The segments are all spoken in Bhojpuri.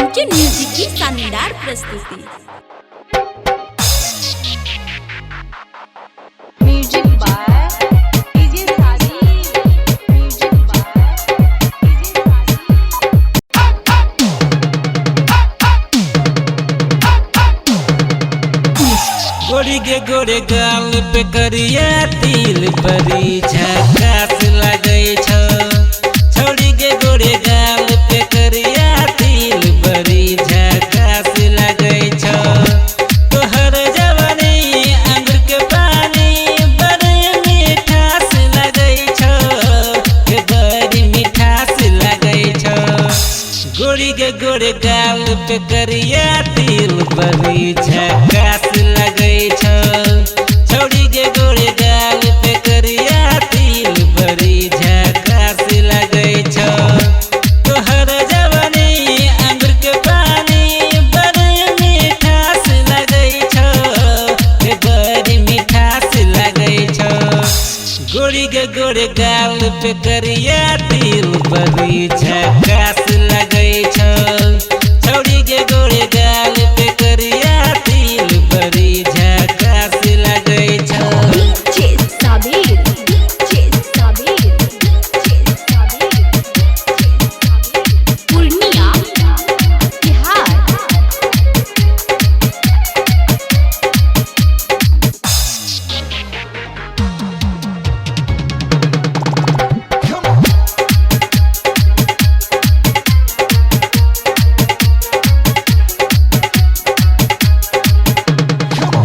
आमचे म्युझिकची शानदार प्रस्तुती। म्युझिक बाय डीजे सादी, म्युझिक बाय डीजे सादी। गोरी के गोरे गाल पे करिया तिल बड़ी झकास लगे छो। छोड़ी के गोरे गाल पे करिया तिल बड़ी झकास लगे छो। तोहर जवानी अंगूर के पानी बड़ी मिठास लगे छो, के बड़ी मिठास लगे छो। गोरी के गोरे गाल पे करिया तिल बड़ी झकास लगे छो। छोड़ी के गोरे गाल पे करिया तिल बड़ी झकास लगे छो। तोहर जवानी अंगूर के पानी बड़ी मिठास लगे छो, के बड़ी मिठास लगे छो। गोरी के गोरे गाल पे करिया तिल बड़ी झकास लगे छो। छोड़ी के गोरे गाल पे करिया तिल बड़ी झकास लगे छो। DJ Sabir, DJ Sabir, DJ Sabir, Purnia Bihar.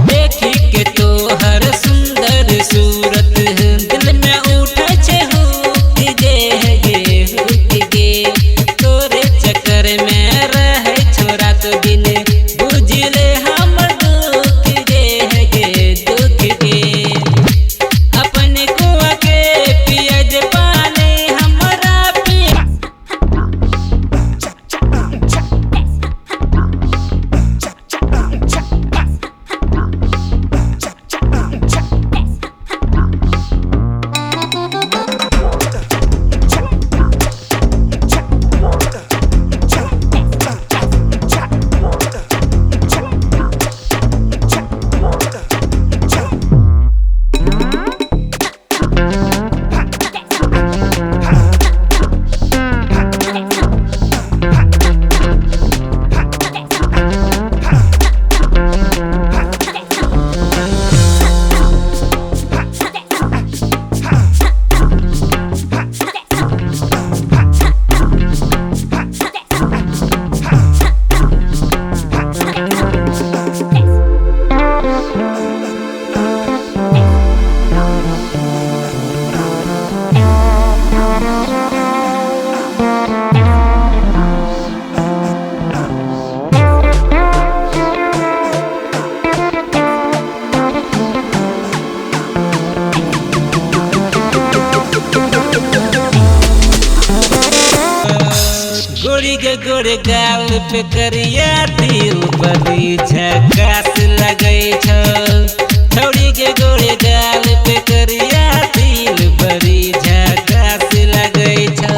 देखी के तोहर सुंदर सूरत दिल में उठे छे हुक गे। तोरे चक्कर में रहे छोरा तो दिन बुझले हम दुख गे दुख गे। अपने कुआ के पियज पानी हमरा पिया गोरी के गोरे गाल पे करिया तिल बड़ी झकास लगे छो। छोड़ी के गोरे गाल पे करिया तिल बड़ी झकास लगे छो।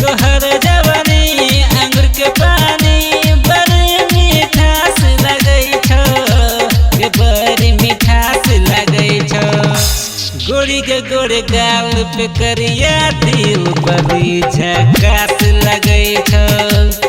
तोहर जवानी अंगूर के पानी बड़ी मिठास लगे छो, के बड़ी मिठास लगे छो। गोरी के गोरे गाल पे करिया तिल बड़ी झकास लगे छो।